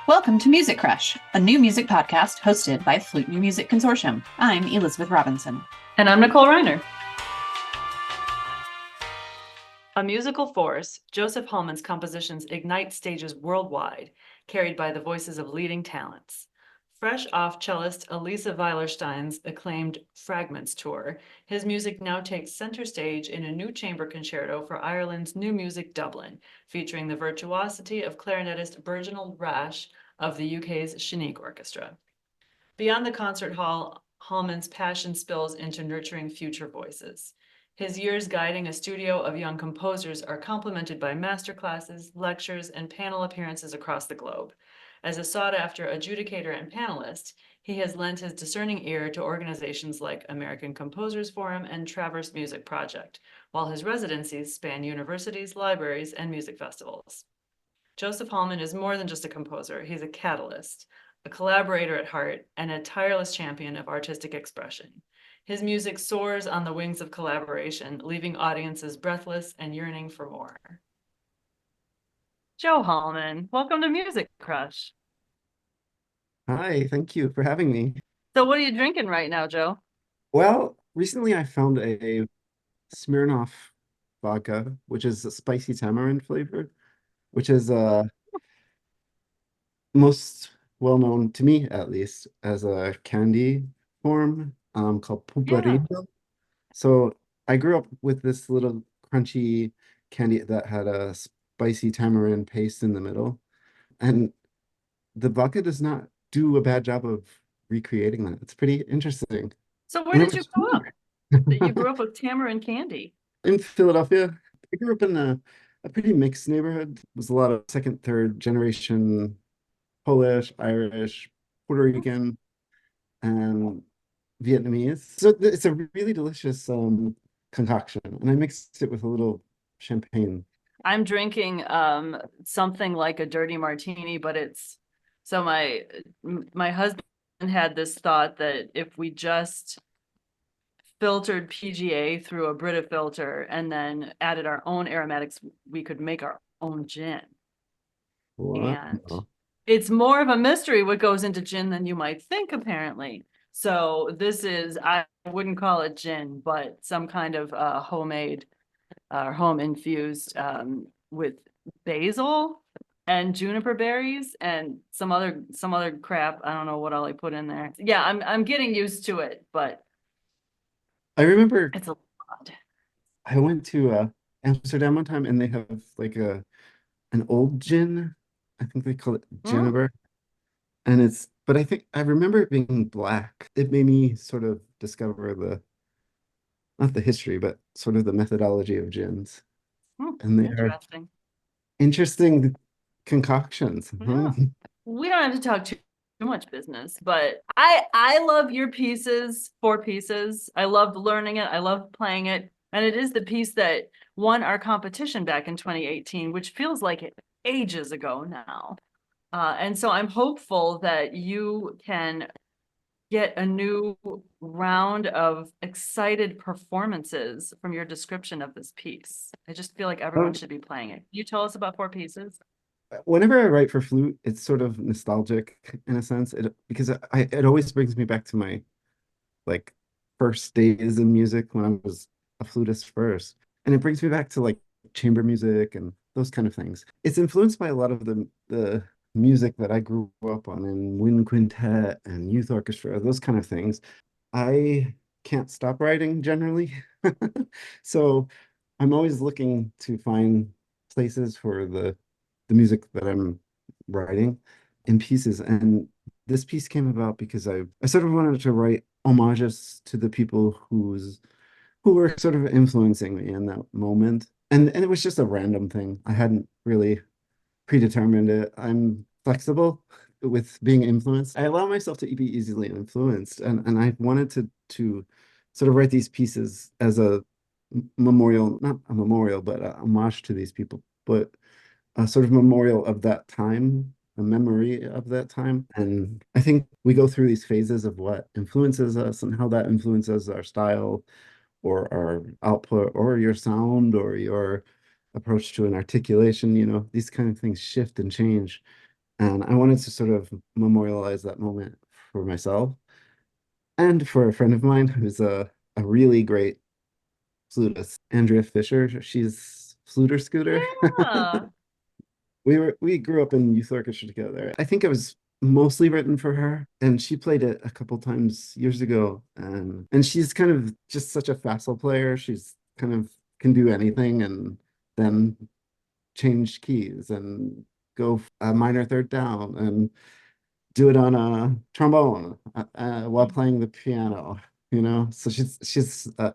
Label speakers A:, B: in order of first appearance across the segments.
A: Welcome to Music Crush, a new music podcast hosted by Flute New Music Consortium. I'm Elizabeth Robinson.
B: And I'm Nicole Reiner. A musical force, Joseph Hallman's compositions ignite stages worldwide, carried by the voices of leading talents. Fresh off cellist Elisa Weilerstein's acclaimed Fragments tour, his music now takes center stage in a new chamber concerto for Ireland's New Music Dublin, featuring the virtuosity of clarinetist Virginal Rash of the UK's Chinook Orchestra. Beyond the concert hall, Hallman's passion spills into nurturing future voices. His years guiding a studio of young composers are complemented by masterclasses, lectures, and panel appearances across the globe. As a sought-after adjudicator and panelist, he has lent his discerning ear to organizations like American Composers Forum and Traverse Music Project, while his residencies span universities, libraries, and music festivals. Joseph Hallman is more than just a composer. He's a catalyst, a collaborator at heart, and a tireless champion of artistic expression. His music soars on the wings of collaboration, leaving audiences breathless and yearning for more. Joe Hallman, welcome to Music Crush.
C: Hi, thank you for having me.
B: So what are you drinking right now, Joe?
C: Well, recently I found a Smirnoff vodka, which is a spicy tamarind flavor, which is most well known to me at least as a candy form called
B: Yeah.
C: pulparito. So I grew up with this little crunchy candy that had a spicy tamarind paste in the middle, and the vodka does not do a bad job of recreating that. It's pretty interesting.
B: So where
C: And it
B: did you
C: was
B: grow up? That you grew up with tamarind candy?
C: in Philadelphia. I grew up in a pretty mixed neighborhood. It was a lot of second, third generation Polish, Irish, Puerto Rican, and Vietnamese. So it's a really delicious concoction, and I mixed it with a little champagne.
B: I'm drinking something like a dirty martini, but it's so my husband had this thought that if we just filtered PGA through a Brita filter and then added our own aromatics, we could make our own gin. And
C: Wow.
B: it's more of a mystery what goes into gin than you might think, apparently. So this is, I wouldn't call it gin, but some kind of homemade home infused with basil and juniper berries and some other crap. I don't know what all I put in there. Yeah, I'm getting used to it, but
C: I remember
B: it's a lot.
C: I went to Amsterdam one time, and they have like an old gin. I think they call it
B: Mm.
C: Jennifer. And but I think I remember it being black. It made me sort of discover not the history, but sort of the methodology of gins. And they are
B: Interesting.
C: interesting concoctions.
B: Yeah. We don't have to talk too much business, but I love your pieces, four pieces. I loved learning it. I love playing it. And it is the piece that won our competition back in 2018, which feels like it ages ago now. And so I'm hopeful that you can get a new round of excited performances from your description of this piece. I just feel like everyone should be playing it. Can you tell us about four pieces?
C: Whenever I write for flute, it's sort of nostalgic in a sense, because it always brings me back to my like first days in music when I was a flutist first, and it brings me back to like chamber music and those kind of things. It's influenced by a lot of the music that I grew up on in wind quintet and youth orchestra, those kind of things. I can't stop writing generally, so I'm always looking to find places for the music that I'm writing in pieces. And this piece came about because I sort of wanted to write homages to the people who were sort of influencing me in that moment. And it was just a random thing. I hadn't really predetermined it. I'm flexible with being influenced. I allow myself to be easily influenced, and I wanted to sort of write these pieces as a memorial, not a memorial, but a homage to these people, but a sort of memorial of that time, a memory of that time. And I think we go through these phases of what influences us and how that influences our style or our output or your sound or your approach to an articulation. These kind of things shift and change. And I wanted to sort of memorialize that moment for myself and for a friend of mine who's a really great flutist, Andrea Fisher. She's fluter scooter.
B: Yeah.
C: We grew up in youth orchestra together. I think it was mostly written for her, and she played it a couple times years ago. And she's kind of just such a facile player. She's kind of can do anything and then change keys and go a minor third down and do it on a trombone while playing the piano, you know? So she's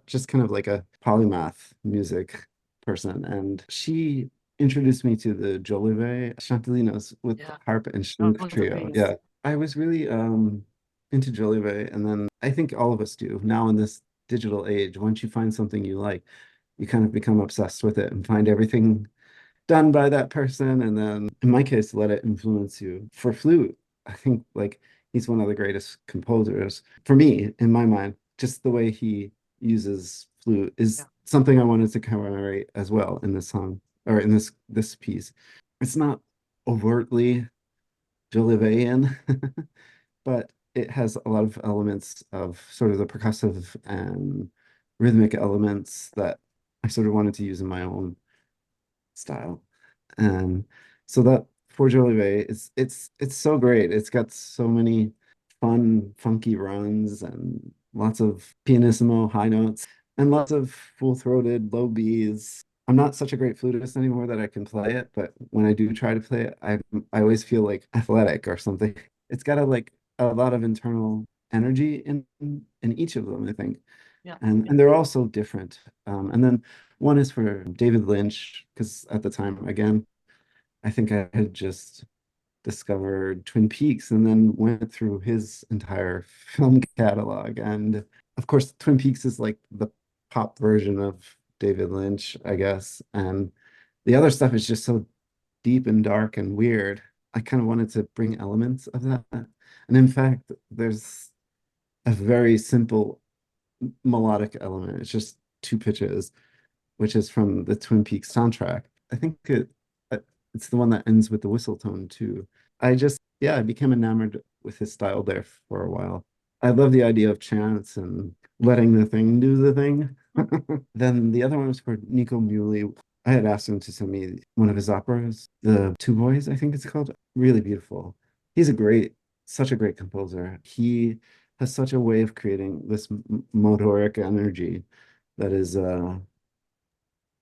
C: just kind of like a polymath music person. And she introduced me to the Jolivet Chantelinos with
B: Yeah.
C: harp and
B: That
C: string
B: one's a
C: trio.
B: piece.
C: Yeah. I was really into Jolivet, and then I think all of us do now in this digital age. Once you find something you like, you kind of become obsessed with it and find everything done by that person, and then in my case let it influence you. For flute, I think like he's one of the greatest composers for me in my mind. Just the way he uses flute is
B: Yeah.
C: something I wanted to commemorate as well in this song, or in this piece. It's not overtly Jolivean, but it has a lot of elements of sort of the percussive and rhythmic elements that I sort of wanted to use in my own style. And so that for Jolivet, it's so great. It's got so many fun, funky runs and lots of pianissimo high notes and lots of full-throated low Bs. I'm not such a great flutist anymore that I can play it, but when I do try to play it, I always feel like athletic or something. It's got a lot of internal energy in each of them, I think.
B: Yeah.
C: And they're all so different. And then one is for David Lynch, because at the time, again, I think I had just discovered Twin Peaks and then went through his entire film catalog. And of course, Twin Peaks is like the pop version of David Lynch, I guess. And the other stuff is just so deep and dark and weird. I kind of wanted to bring elements of that. And in fact, there's a very simple melodic element. It's just two pitches, which is from the Twin Peaks soundtrack. I think uh, it's the one that ends with the whistle tone too. Yeah, I became enamored with his style there for a while. I love the idea of chance and letting the thing do the thing. Then the other one was for Nico Muhly. I had asked him to send me one of his operas, The Two Boys, I think it's called. Really beautiful. He's such a great composer. He has such a way of creating this motoric energy that is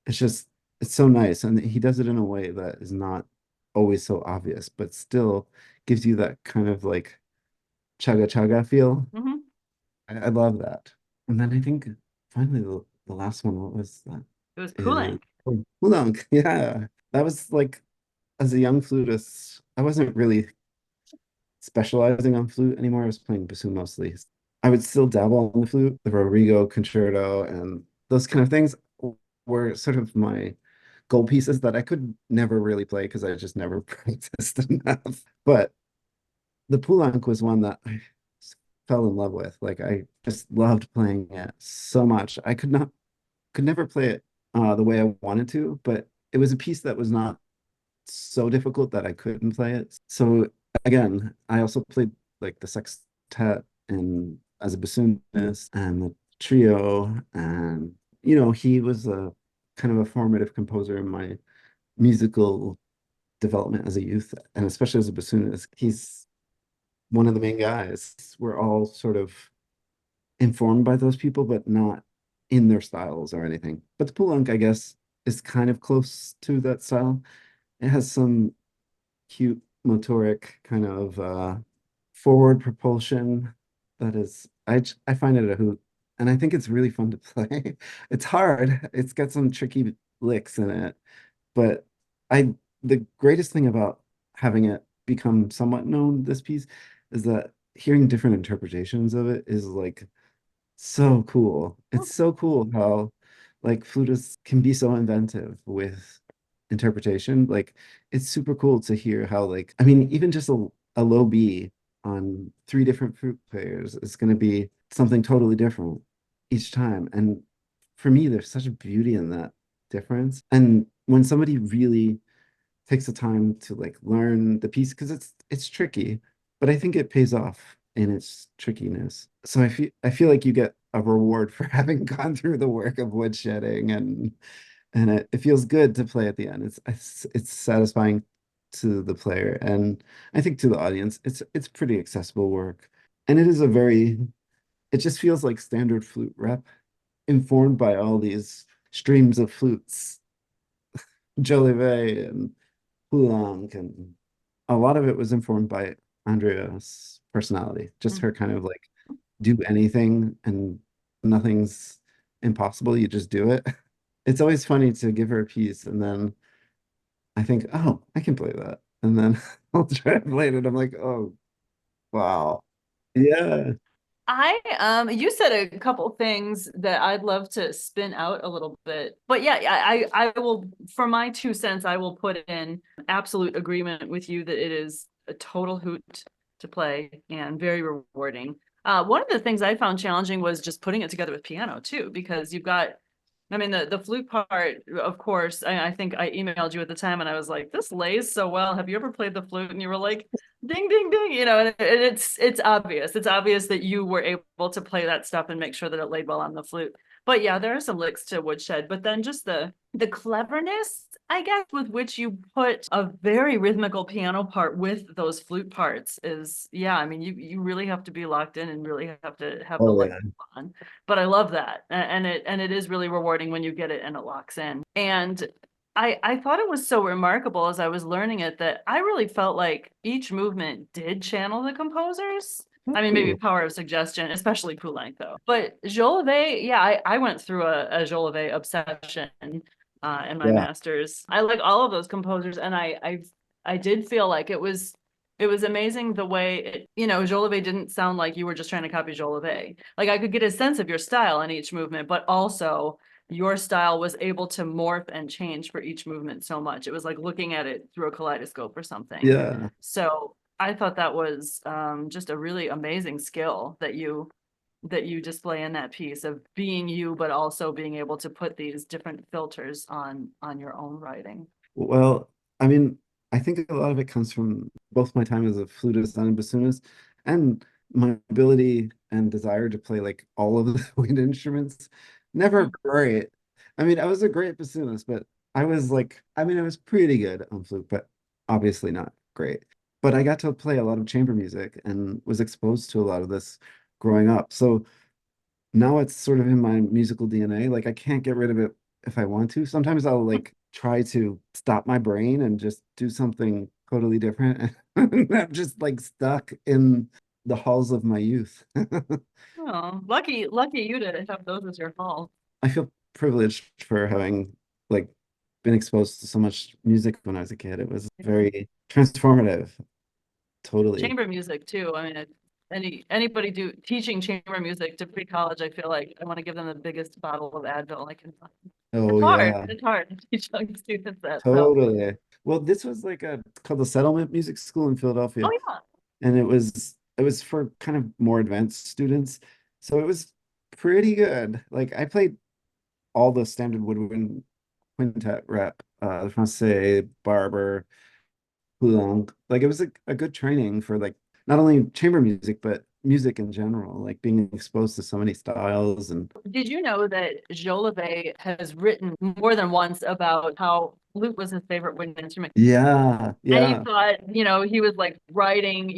C: it's just it's so nice, and he does it in a way that is not always so obvious but still gives you that kind of like chaga chaga feel.
B: Hmm.
C: I love that. And then I think finally the last one, what was that?
B: It was
C: Is
B: Poulenc.
C: Oolong. Yeah, that was like, as a young flutist I wasn't really specializing on flute anymore. I was playing bassoon mostly. I would still dabble on the flute, the Rodrigo concerto, and those kind of things were sort of my gold pieces that I could never really play because I just never practiced enough. But the Poulenc was one that I fell in love with. Like I just loved playing it so much. I could never play it the way I wanted to, but it was a piece that was not so difficult that I couldn't play it. So again, I also played like the sextet and as a bassoonist and the trio, and he was a kind of a formative composer in my musical development as a youth, and especially as a bassoonist. He's one of the main guys. We're all sort of informed by those people, but not in their styles or anything. But the Poulenc, I guess, is kind of close to that style. It has some cute motoric kind of forward propulsion that is I find it a hoot, and I think it's really fun to play. It's hard. It's got some tricky licks in it, but I the greatest thing about having it become somewhat known, this piece, is that hearing different interpretations of it is like so cool. It's so cool how like flutists can be so inventive with interpretation. Like it's super cool to hear how like I mean even just a low B on three different flute players is going to be something totally different each time. And for me, there's such a beauty in that difference. And when somebody really takes the time to like learn the piece because it's tricky, but I think it pays off in its trickiness. So I feel like you get a reward for having gone through the work of woodshedding, and it feels good to play at the end. It's satisfying to the player, and I think to the audience, it's pretty accessible work. And it is a very it just feels like standard flute rep, informed by all these streams of flutes, Jolivet and Poulenc, and a lot of it was informed by Andrea's personality, just her kind of like do anything and nothing's impossible. You just do it. It's always funny to give her a piece and then I think, oh, I can play that. And then I'll try to play it and I'm like, oh, wow. Yeah.
B: You said a couple things that I'd love to spin out a little bit. But yeah, I will, for my 2 cents, I will put in absolute agreement with you that it is a total hoot to play and very rewarding. One of the things I found challenging was just putting it together with piano too, because you've got, I mean, the flute part, of course, I think I emailed you at the time and I was like, this lays so well. Have you ever played the flute? And you were like, ding, ding, ding, and it's obvious. It's obvious that you were able to play that stuff and make sure that it laid well on the flute. But yeah, there are some licks to woodshed, but then just the cleverness, I guess, with which you put a very rhythmical piano part with those flute parts is, yeah, I mean, you really have to be locked in and really have to have the
C: Oh
B: light
C: yeah.
B: on. But I love that. And it is really rewarding when you get it and it locks in. And I thought it was so remarkable as I was learning it that I really felt like each movement did channel the composers. I mean, maybe
C: Ooh,
B: power of suggestion, especially Poulenc though. But Jolivet, yeah, I went through a Jolivet obsession in my
C: yeah.
B: masters. I like all of those composers, and I did feel like it was amazing the way it, Jolivet didn't sound like you were just trying to copy Jolivet. Like I could get a sense of your style in each movement, but also your style was able to morph and change for each movement so much. It was like looking at it through a kaleidoscope or something.
C: Yeah.
B: So I thought that was just a really amazing skill that you display in that piece of being you, but also being able to put these different filters on your own writing.
C: Well, I mean, I think a lot of it comes from both my time as a flutist and a bassoonist and my ability and desire to play like all of the wind instruments. Never great. I mean, I was a great bassoonist, but I was pretty good on flute, but obviously not great. But I got to play a lot of chamber music and was exposed to a lot of this growing up. So now it's sort of in my musical DNA. Like I can't get rid of it if I want to. Sometimes I'll like try to stop my brain and just do something totally different. And I'm just like stuck in the halls of my youth.
B: Oh, lucky you to have those as your hall.
C: I feel privileged for having like been exposed to so much music when I was a kid. It was very transformative. Totally.
B: Chamber music too. I mean, anybody teaching chamber music to pre-college, I feel like I want to give them the biggest bottle of Advil I can find.
C: Oh
B: It's hard.
C: yeah,
B: It's hard to teach young students that. So,
C: totally. Well, this was like a called the Settlement Music School in Philadelphia.
B: oh yeah.
C: And it was for kind of more advanced students. So it was pretty good. Like I played all the standard woodwind quintet rep, the Francais, Barber, Poulenc. Like it was a good training for like not only chamber music, but music in general, like being exposed to so many styles and
B: Did you know that Jolivet has written more than once about how flute was his favorite wind instrument?
C: yeah,
B: And he
C: yeah.
B: thought, he was like writing,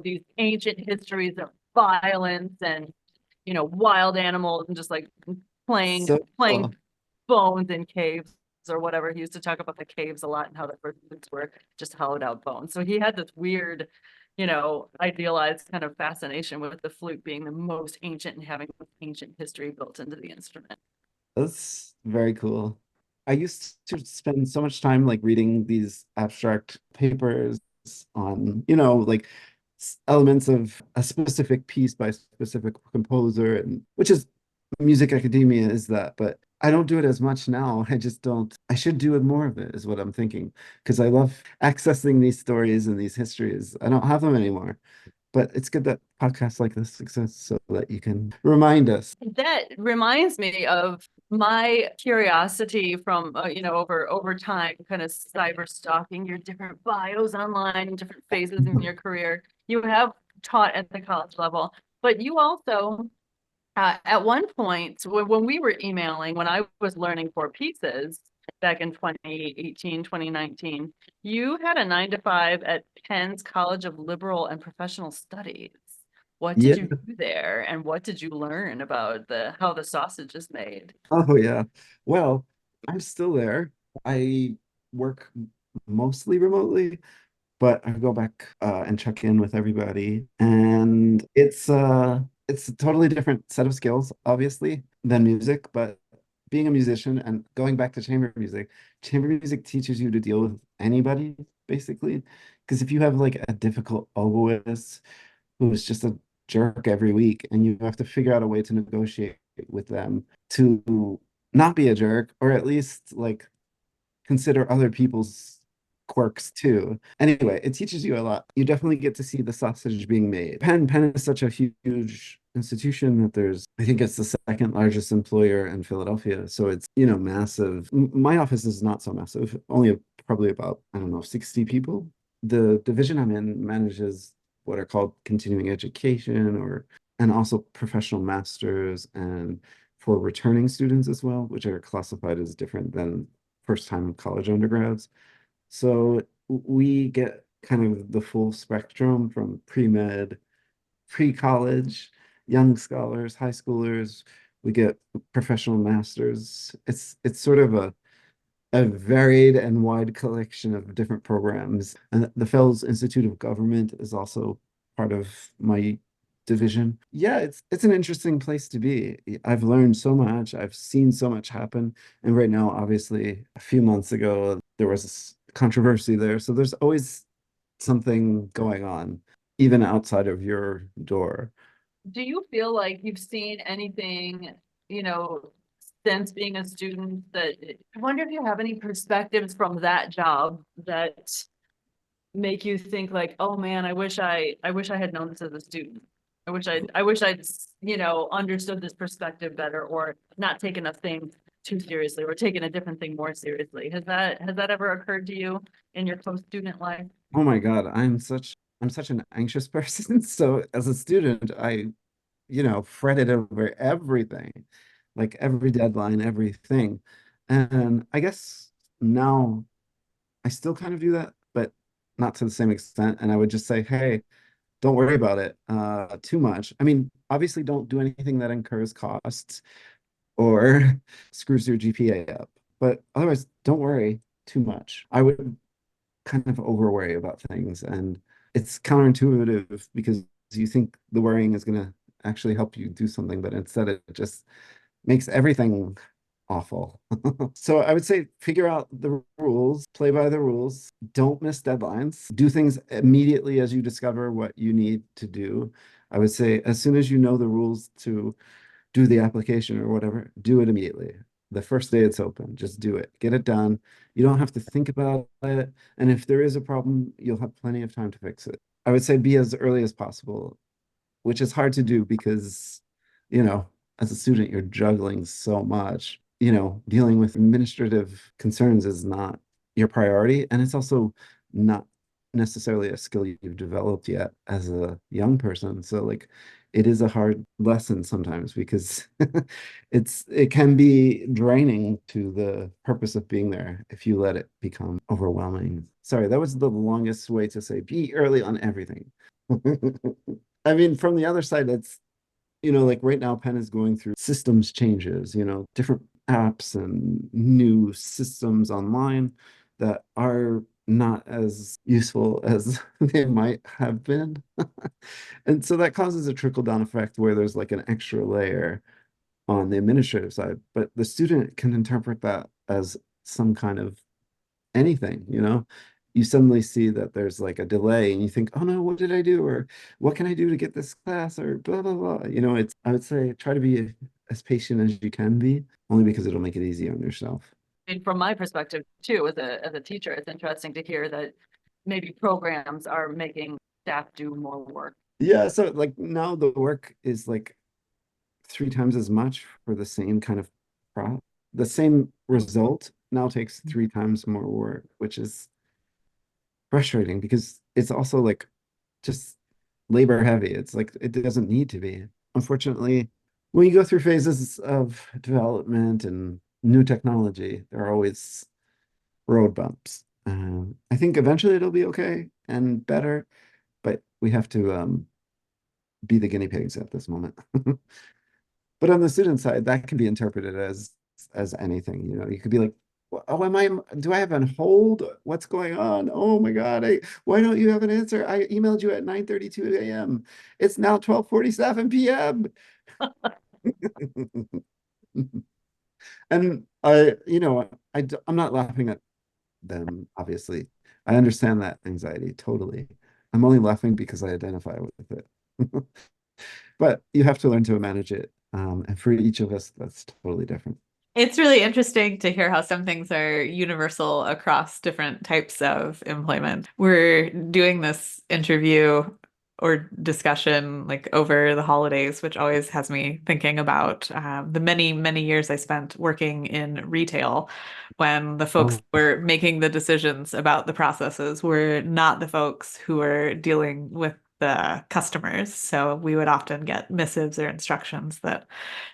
B: these ancient histories of violence and, wild animals and just like playing
C: So
B: playing
C: cool.
B: bones in caves or whatever. He used to talk about the caves a lot and how the first flutes were just hollowed out bones. So he had this weird, idealized kind of fascination with the flute being the most ancient and having ancient history built into the instrument.
C: That's very cool. I used to spend so much time like reading these abstract papers on, like elements of a specific piece by a specific composer, and which is music academia is that, but I don't do it as much now. I just don't. I should do it more of it, is what I'm thinking, because I love accessing these stories and these histories. I don't have them anymore. But it's good that podcasts like this exist so that you can remind us.
B: That reminds me of my curiosity from, over time, kind of cyber stalking your different bios online and different phases in your career. You have taught at the college level, but you also, at one point, when we were emailing, when I was learning for pieces back in 2018, 2019, you had a 9 to 5 at Penn's College of Liberal and Professional Studies. What did
C: Yeah.
B: you do there, and what did you learn about how the sausage is made?
C: Oh, yeah. Well, I'm still there. I work mostly remotely, but I go back and check in with everybody. And it's a totally different set of skills, obviously, than music, but being a musician and going back to chamber music teaches you to deal with anybody, basically. Because if you have like a difficult oboist who's just a jerk every week, and you have to figure out a way to negotiate with them to not be a jerk, or at least like consider other people's quirks too. Anyway, it teaches you a lot. You definitely get to see the sausage being made. Penn is such a huge institution that I think it's the second largest employer in Philadelphia. So it's, massive. My office is not so massive, only probably about, I don't know, 60 people. The division I'm in manages what are called continuing education and also professional masters and for returning students as well, which are classified as different than first time college undergrads. So we get kind of the full spectrum from pre-med, pre-college, young scholars, high schoolers. We get professional masters. It's sort of a varied and wide collection of different programs. And the Fells Institute of Government is also part of my division. Yeah, it's an interesting place to be. I've learned so much. I've seen so much happen. And right now, obviously, a few months ago, there was this controversy there. So there's always something going on, even outside of your door.
B: Do you feel like you've seen anything, you know, since being a student that I wonder if you have any perspectives from that job that make you think like, oh man, I wish I had known this as a student. I wish I'd, understood this perspective better, or not taken a thing too seriously, or taken a different thing more seriously. Has that ever occurred to you in your post-student life?
C: Oh my God, I'm such an anxious person. So as a student, I fretted over everything, like every deadline, everything. And I guess now I still kind of do that, but not to the same extent. And I would just say, hey, don't worry about it too much. I mean, obviously, don't do anything that incurs costs or screws your GPA up. But otherwise, don't worry too much. I would kind of over worry about things. And it's counterintuitive because you think the worrying is going to actually help you do something, but instead it just makes everything awful. So I would say figure out the rules, play by the rules, don't miss deadlines, do things immediately as you discover what you need to do. I would say as soon as you know the rules to do the application or whatever, do it immediately. The first day it's open, just do it, get it done. You don't have to think about it. And if there is a problem, you'll have plenty of time to fix it. I would say be as early as possible, which is hard to do because, you know, as a student, you're juggling so much. Dealing with administrative concerns is not your priority. And it's also not necessarily a skill you've developed yet as a young person. So like it is a hard lesson sometimes because it can be draining to the purpose of being there if you let it become overwhelming. Sorry, that was the longest way to say be early on everything. I mean, from the other side, that's, like right now, Penn is going through systems changes, different apps and new systems online that are not as useful as they might have been. And so that causes a trickle down effect where there's like an extra layer on the administrative side, but the student can interpret that as some kind of anything, you suddenly see that there's like a delay and you think, oh no, what did I do? Or what can I do to get this class? Or blah, blah, blah. I would say try to be as patient as you can be, only because it'll make it easier on yourself.
B: I mean, from my perspective too, as a teacher, it's interesting to hear that maybe programs are making staff do more work.
C: Yeah, so like now the work is like three times as much for the same kind of pro the same result now takes three times more work, which is frustrating because it's also like just labor heavy. It's like it doesn't need to be. Unfortunately, when you go through phases of development and new technology, there are always road bumps. I think eventually it'll be okay and better, but we have to be the guinea pigs at this moment. But on the student side, that can be interpreted as anything. You know, you could be like, "Oh, do I have on hold? What's going on? Oh my God, why don't you have an answer? I emailed you at 9:32 a.m. It's now 12:47 p.m." And I'm not laughing at them, obviously. I understand that anxiety totally. I'm only laughing because I identify with it. But you have to learn to manage it. And for each of us, that's totally different.
A: It's really interesting to hear how some things are universal across different types of employment. We're doing this interview or discussion like over the holidays, which always has me thinking about the many, many years I spent working in retail when the folks
C: Oh,
A: who were making the decisions about the processes were not the folks who were dealing with the customers. So we would often get missives or instructions that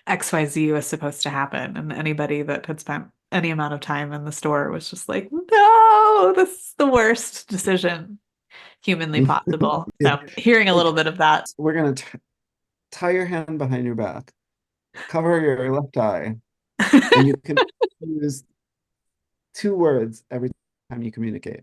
A: XYZ was supposed to happen. And anybody that had spent any amount of time in the store was just like, no, this is the worst decision humanly possible.
C: yeah.
A: So hearing a little
C: Like
A: bit of that.
C: we're gonna tie your hand behind your back, cover your left eye, and you can use two words every time you communicate.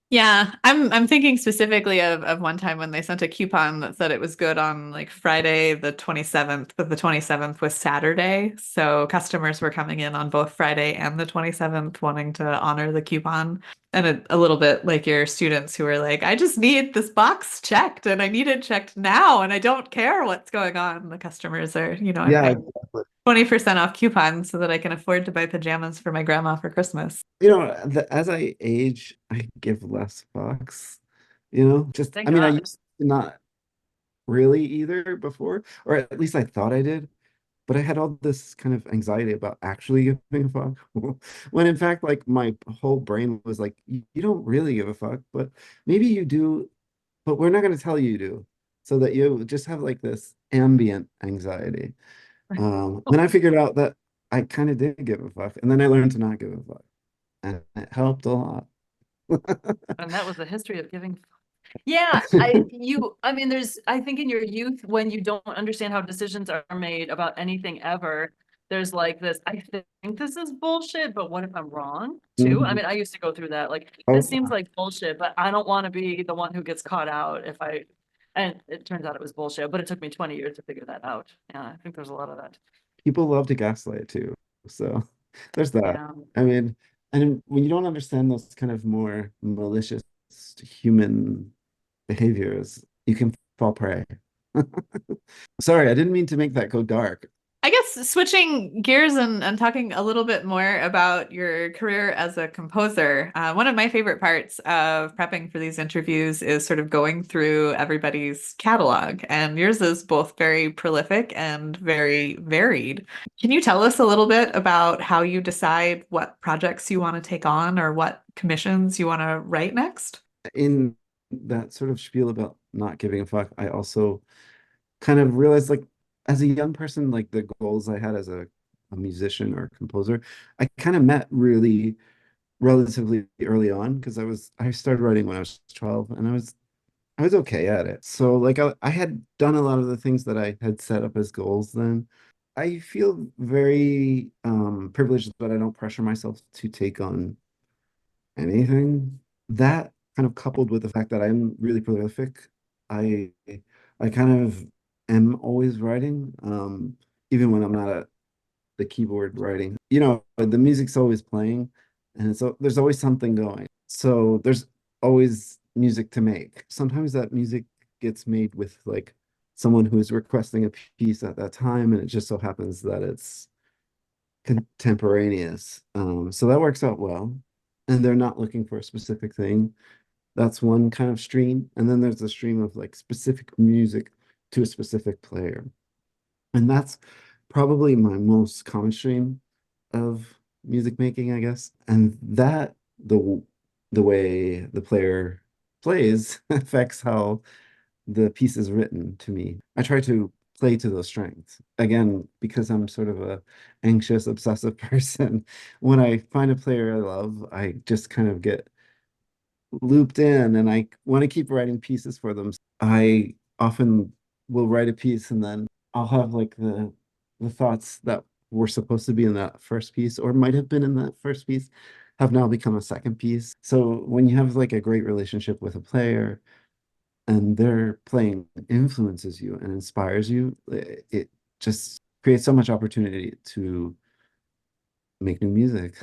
A: Yeah, I'm thinking specifically of one time when they sent a coupon that said it was good on like Friday the 27th, but the 27th was Saturday. So customers were coming in on both Friday and the 27th wanting to honor the coupon. And a little bit like your students who are like, I just need this box checked and I need it checked now and I don't care what's going on. The customers are, I'm
C: Yeah,
A: paying
C: exactly.
A: 20% off coupons so that I can afford to buy pajamas for my grandma for Christmas.
C: As I age, I give less fucks. Just
B: Thank
C: I mean, I
B: God.
C: used to not really either before, or at least I thought I did. But I had all this kind of anxiety about actually giving a fuck. When in fact, like my whole brain was like, you don't really give a fuck, but maybe you do, but we're not going to tell you do. So that you just have like this ambient anxiety. Then I figured out that I kind of did give a fuck. And then I learned to not give a fuck. And it helped a lot.
B: And that was the history of giving. Yeah, I mean, I think in your youth, when you don't understand how decisions are made about anything ever, there's like this, I think this is bullshit, but what if I'm wrong too? I
C: Mhm.
B: mean, I used to go through that, like,
C: Oh,
B: this seems like bullshit, but I don't want to be the one who gets caught out and it turns out it was bullshit, but it took me 20 years to figure that out. Yeah, I think there's a lot of that.
C: people love to gaslight too. So there's that.
B: Yeah.
C: I mean, and when you don't understand those kind of more malicious human behaviors, you can fall prey. Sorry, I didn't mean to make that go dark.
A: I guess switching gears and talking a little bit more about your career as a composer. One of my favorite parts of prepping for these interviews is sort of going through everybody's catalog, and yours is both very prolific and very varied. Can you tell us a little bit about how you decide what projects you want to take on or what commissions you want to write next?
C: In that sort of spiel about not giving a fuck, I also kind of realized like as a young person, like the goals I had as a musician or composer, I kind of met really relatively early on because I started writing when I was 12 and I was okay at it. So like I had done a lot of the things that I had set up as goals then. I feel very privileged that I don't pressure myself to take on anything. That kind of coupled with the fact that I'm really prolific, I I kind of am always writing, even when I'm not at the keyboard writing. The music's always playing, and so there's always something going. So there's always music to make. Sometimes that music gets made with like someone who's requesting a piece at that time, and it just so happens that it's contemporaneous. So that works out well. And they're not looking for a specific thing. That's one kind of stream. And then there's a stream of like specific music to a specific player. And that's probably my most common stream of music making, I guess. And that the way the player plays affects how the piece is written to me. I try to play to those strengths. Again, because I'm sort of a anxious, obsessive person, when I find a player I love, I just kind of get looped in and I want to keep writing pieces for them. I often will write a piece and then I'll have like the thoughts that were supposed to be in that first piece or might have been in that first piece have now become a second piece. So when you have like a great relationship with a player and their playing influences you and inspires you, it just creates so much opportunity to make new music.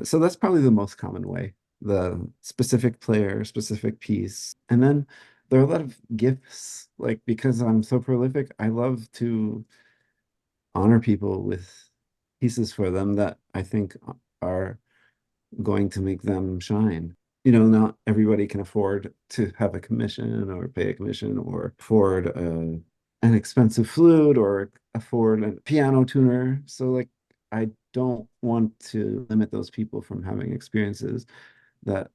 C: So that's probably the most common way, the specific player, specific piece. And then there are a lot of gifts, like because I'm so prolific, I love to honor people with pieces for them that I think are going to make them shine. You know, not everybody can afford to have a commission or pay a commission or afford an expensive flute or afford a piano tuner. So, like, I don't want to limit those people from having experiences that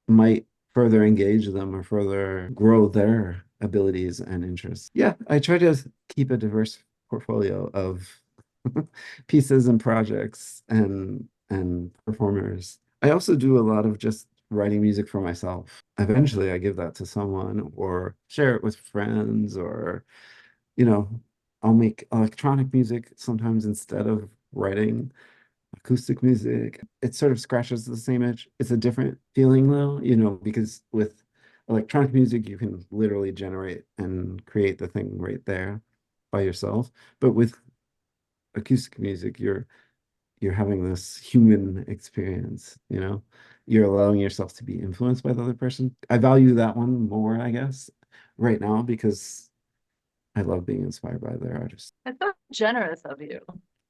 C: might further engage them or further grow their abilities and interests. Yeah, I try to keep a diverse portfolio of pieces and projects and performers. I also do a lot of just writing music for myself. Eventually I give that to someone or share it with friends or, you know, I'll make electronic music sometimes instead of writing acoustic music. It sort of scratches the same itch. It's a different feeling though, you know, because with electronic music, you can literally generate and create the thing right there by yourself. But with acoustic music, you're having this human experience, you know? You're allowing yourself to be influenced by the other person. I value that one more, I guess, right now because I love being inspired by their artists.
B: That's so generous of you.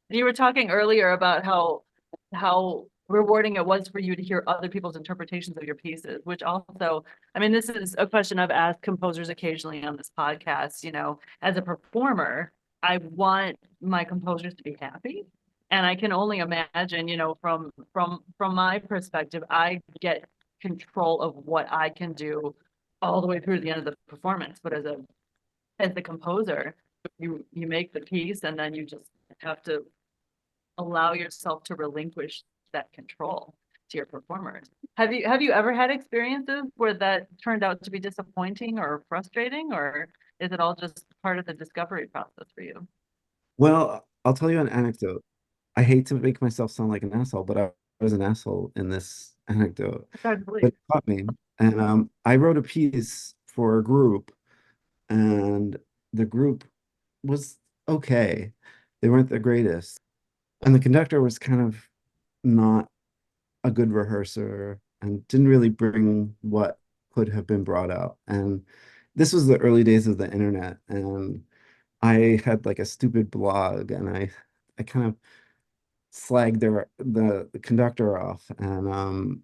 B: You were talking earlier about how rewarding it was for you to hear other people's interpretations of your pieces, which also, I mean, this is a question I've asked composers occasionally on this podcast, you know, as a performer, I want my composers to be happy. And I can only imagine, you know, from my perspective, I get control of what I can do all the way through to the end of the performance. But as the composer, you make the piece and then you just have to allow yourself to relinquish that control to your performers. Have you ever had experiences where that turned out to be disappointing or frustrating, or is it all just part of the discovery process for you?
C: Well, I'll tell you an anecdote. I hate to make myself sound like an asshole, but I was an asshole in this anecdote.
B: It's hard to
C: But
B: believe.
C: it taught me. And I wrote a piece for a group, and the group was okay. They weren't the greatest. And the conductor was kind of not a good rehearser and didn't really bring what could have been brought out. And this was the early days of the internet, and I had like a stupid blog, and I kind of slagged the conductor off, and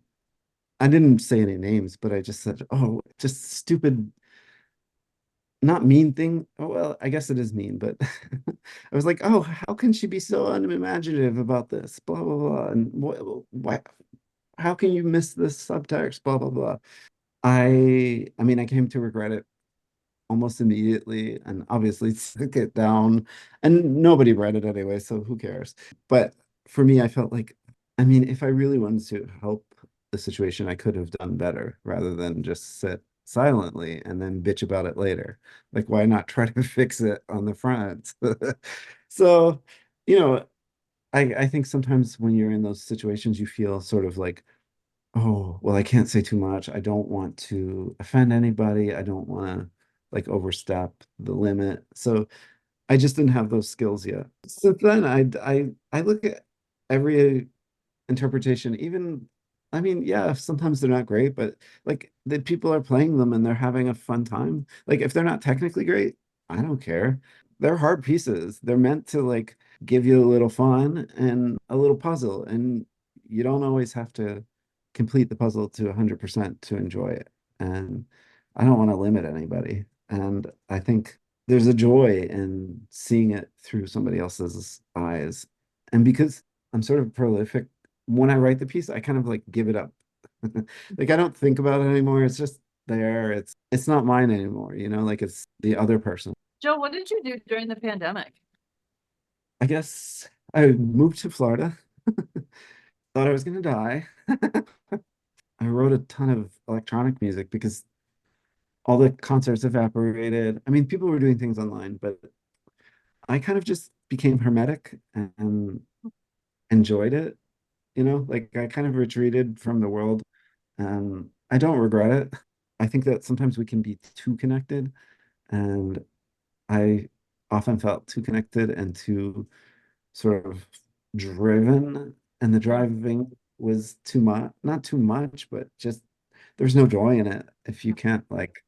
C: I didn't say any names, but I just said, "Oh, just stupid, not mean thing." Oh, well, I guess it is mean, but I was like, "Oh, how can she be so unimaginative about this? Blah blah blah." And why, how can you miss this subtext? Blah blah blah. I mean, I came to regret it almost immediately and obviously took it down. And nobody read it anyway, so who cares? But for me, I felt like, I mean, if I really wanted to help the situation, I could have done better rather than just sit silently and then bitch about it later. Like, why not try to fix it on the front? So, you know, I think sometimes when you're in those situations, you feel sort of like, oh, well, I can't say too much. I don't want to offend anybody. I don't want to like overstep the limit. So I just didn't have those skills yet. Since then, I look at every interpretation, even I mean, yeah, sometimes they're not great, but like the people are playing them and they're having a fun time. Like if they're not technically great, I don't care. They're hard pieces. They're meant to like give you a little fun and a little puzzle, and you don't always have to complete the puzzle to 100% to enjoy it. and I don't want to limit anybody. And I think there's a joy in seeing it through somebody else's eyes. And because I'm sort of prolific, when I write the piece, I kind of like give it up. Like I don't think about it anymore. It's just there. It's not mine anymore, like it's the other person.
B: Joe, what did you do during the pandemic?
C: I guess I moved to Florida. Thought I was gonna die. I wrote a ton of electronic music because all the concerts evaporated. I mean, people were doing things online, but I kind of just became hermetic and enjoyed it. Like I kind of retreated from the world, and I don't regret it. I think that sometimes we can be too connected, and I often felt too connected and too sort of driven, and the driving was too much, not too much, but just there's no joy in it if you can't like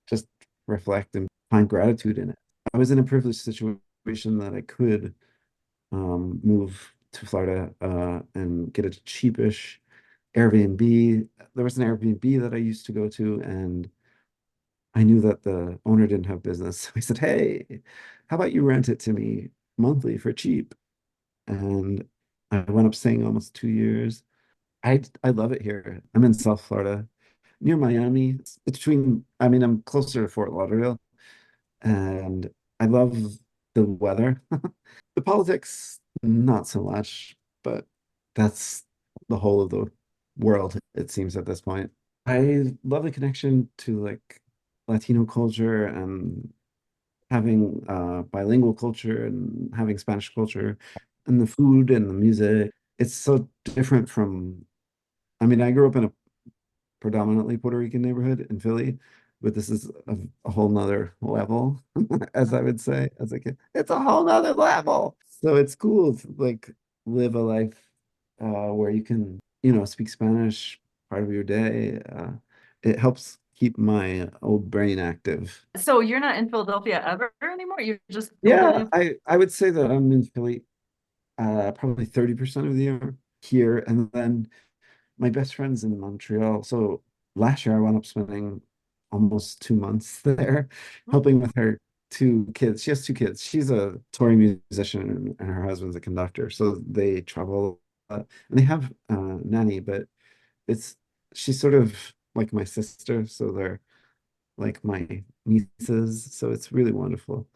C: just reflect and find gratitude in it. I was in a privileged situation that I could move to Florida and get a cheapish Airbnb. There was an Airbnb that I used to go to, and I knew that the owner didn't have business. So I said, "Hey, how about you rent it to me monthly for cheap?" And I went up staying almost 2 years. I love it here. I'm in South Florida, near Miami. It's between, I mean, I'm closer to Fort Lauderdale, and I love the weather. The politics, not so much, but that's the whole of the world, it seems at this point. I love the connection to like Latino culture and having bilingual culture and having Spanish culture and the food and the music. It's so different from, I mean, I grew up in a predominantly Puerto Rican neighborhood in Philly, but this is a whole nother level, as I would say as a kid. It's a whole nother level. So it's cool to like live a life where you can, speak Spanish part of your day. It helps keep my old brain active.
B: So you're not in Philadelphia ever anymore? You're just
C: Yeah,
B: completely.
C: I would say that I'm in Philly probably 30% of the year here, and then my best friend's in Montreal. So last year I wound up spending almost 2 months there, helping with her two kids. She has two kids. She's a touring musician and her husband's a conductor. So they travel and they have nanny, but it's she's sort of like my sister. So they're like my nieces. So it's really wonderful.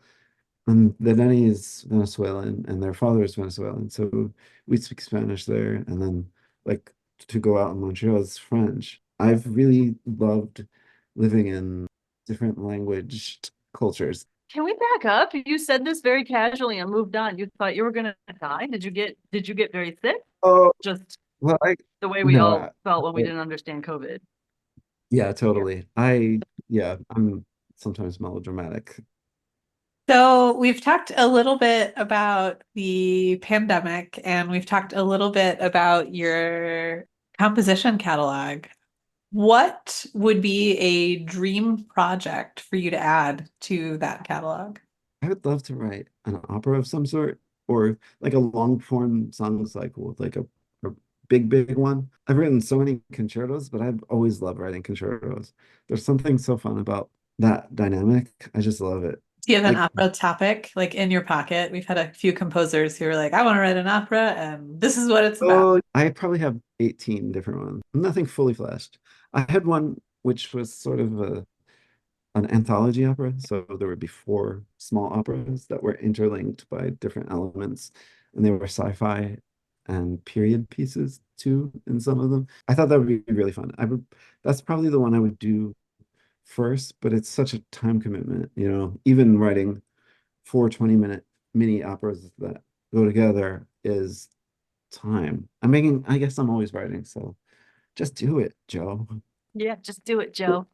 C: And the nanny is Venezuelan and their father is Venezuelan. So we speak Spanish there. And then, like, to go out in Montreal is French. I've really loved living in different language cultures.
B: Can we back up? You said this very casually and moved on. You thought you were gonna die. Did you get very sick?
C: Oh,
B: Just
C: well,
B: the way we
C: no,
B: all felt when we didn't understand COVID.
C: yeah, totally. Yeah, I'm sometimes melodramatic.
A: So we've talked a little bit about the pandemic and we've talked a little bit about your composition catalog. What would be a dream project for you to add to that catalog?
C: I would love to write an opera of some sort or like a long form song cycle with like a big one. I've written so many concertos, but I've always loved writing concertos. There's something so fun about that dynamic. I just love it.
A: Do you have an
C: Like,
A: opera topic like in your pocket? We've had a few composers who are like, I want to write an opera and this is what it's about.
C: oh, I probably have 18 different ones. Nothing fully fleshed. I had one which was sort of an anthology opera. So there would be four small operas that were interlinked by different elements, and they were sci-fi and period pieces too in some of them. I thought that would be really fun. That's probably the one I would do first, but it's such a time commitment, even writing 4 20-minute mini operas that go together is time. I guess I'm always writing, so just do it, Joe.
B: Yeah, just do it, Joe.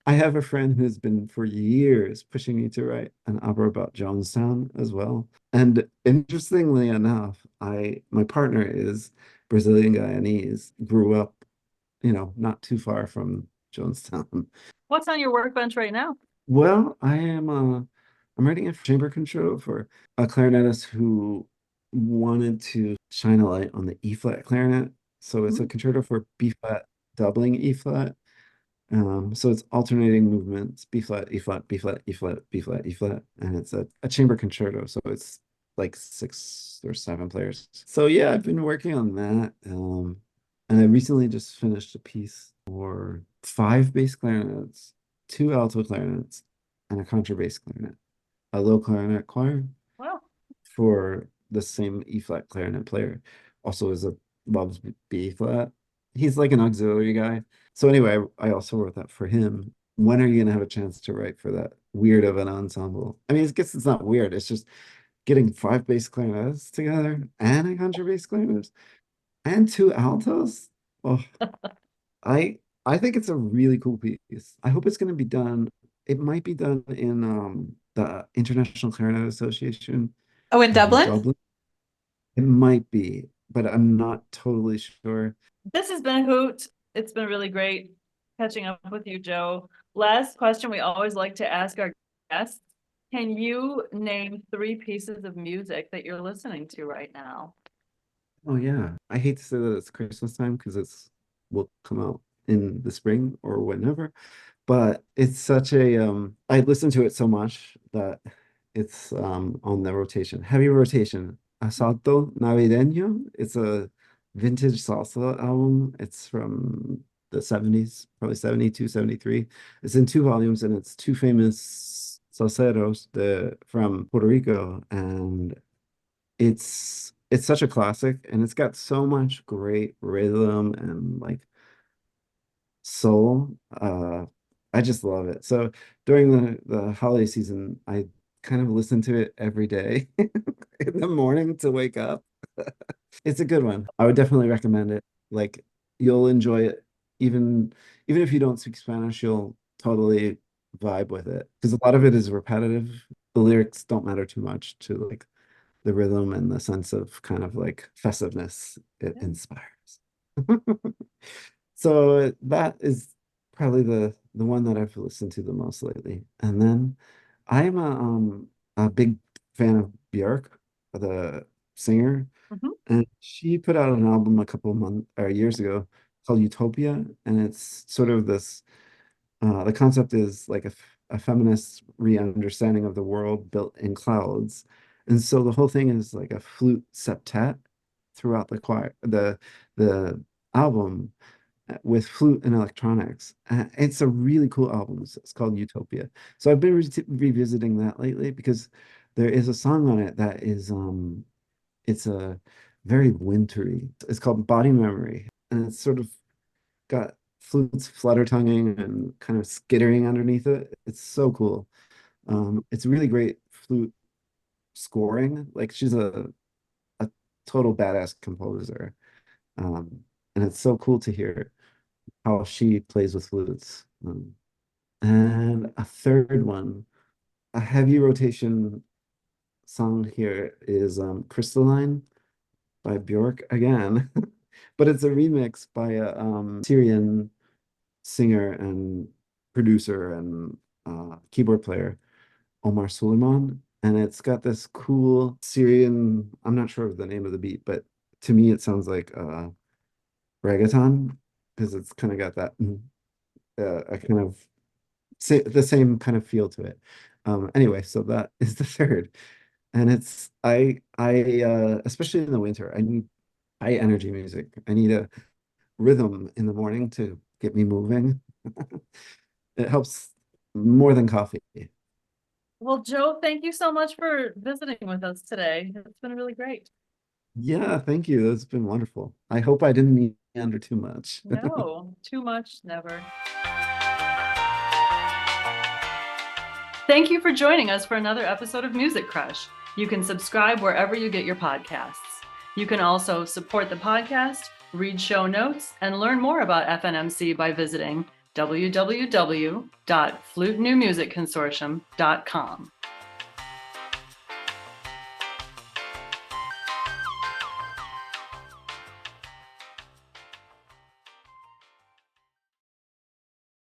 C: I have a friend who's been for years pushing me to write an opera about Jonestown as well. And interestingly enough, my partner is Brazilian Guyanese, grew up, not too far from Jonestown.
B: What's on your workbench right now?
C: Well, I'm writing a chamber concerto for a clarinetist who wanted to shine a light on the E flat clarinet. So it's a
B: Mhm.
C: concerto for B flat doubling E flat. So it's alternating movements, B flat, E flat, B flat, E flat, B flat, E flat, and it's a chamber concerto. So it's like 6 or 7 players. So yeah, I've been working on that. And I recently just finished a piece for 5 bass clarinets, 2 alto clarinets, and a contrabass clarinet, a low clarinet choir
B: Wow.
C: for the same E flat clarinet player. Also is a loves B flat. He's like an auxiliary guy. So anyway, I also wrote that for him. When are you gonna have a chance to write for that weird of an ensemble? I mean, I guess it's not weird. It's just getting 5 bass clarinets together and a contrabass clarinet and 2 altos. Oh, I think it's a really cool piece. I hope it's gonna be done. It might be done in the International Clarinet Association
A: Oh, in
C: in
A: Dublin?
C: Dublin. It might be, but I'm not totally sure.
B: This has been a hoot. It's been really great catching up with you, Joe. Last question we always like to ask our guests. Can you name 3 pieces of music that you're listening to right now?
C: Oh yeah. I hate to say that it's Christmas time because it's will come out in the spring or whenever, but it's such a I listen to it so much that it's on the rotation. Heavy rotation. Asalto Navideño. It's a vintage salsa album. It's from the 70s, probably 72, 73. It's in 2 volumes and it's 2 famous salseros from Puerto Rico, and it's such a classic, and it's got so much great rhythm and like soul. I just love it. So during the holiday season, I kind of listen to it every day in the morning to wake up. It's a good one. I would definitely recommend it. Like you'll enjoy it even if you don't speak Spanish, you'll totally vibe with it because a lot of it is repetitive. The lyrics don't matter too much to like the rhythm and the sense of kind of like festiveness it
B: Yeah.
C: inspires. So that is probably the one that I've listened to the most lately. And then I'm a big fan of Björk, the singer,
B: Mhm.
C: and she put out an album a couple of months or years ago called Utopia, and it's sort of this the concept is like a feminist re-understanding of the world built in clouds. And so the whole thing is like a flute septet throughout the album with flute and electronics. It's a really cool album. It's called Utopia. So I've been revisiting that lately because there is a song on it that is it's a very wintry. It's called Body Memory, and it's sort of got flutes flutter tonguing and kind of skittering underneath it. It's so cool. It's really great flute scoring. Like she's a total badass composer. And it's so cool to hear how she plays with flutes. And a third one, a heavy rotation song here is Crystalline by Björk again. But it's a remix by a Syrian singer and producer and keyboard player, Omar Suleiman. And it's got this cool Syrian, I'm not sure of the name of the beat, but to me it sounds like reggaeton because it's kind of got that a kind of the same kind of feel to it. Anyway, so that is the third. And it's I especially in the winter, I need high energy music. I need a rhythm in the morning to get me moving. It helps more than coffee.
B: Well, Joe, thank you so much for visiting with us today. It's been really great.
C: Yeah, thank you. That's been wonderful. I hope I didn't meander too much.
B: No, too much, never. Thank you for joining us for another episode of Music Crush. You can subscribe wherever you get your podcasts. You can also support the podcast, read show notes, and learn more about FNMC by visiting www.flutenewmusicconsortium.com.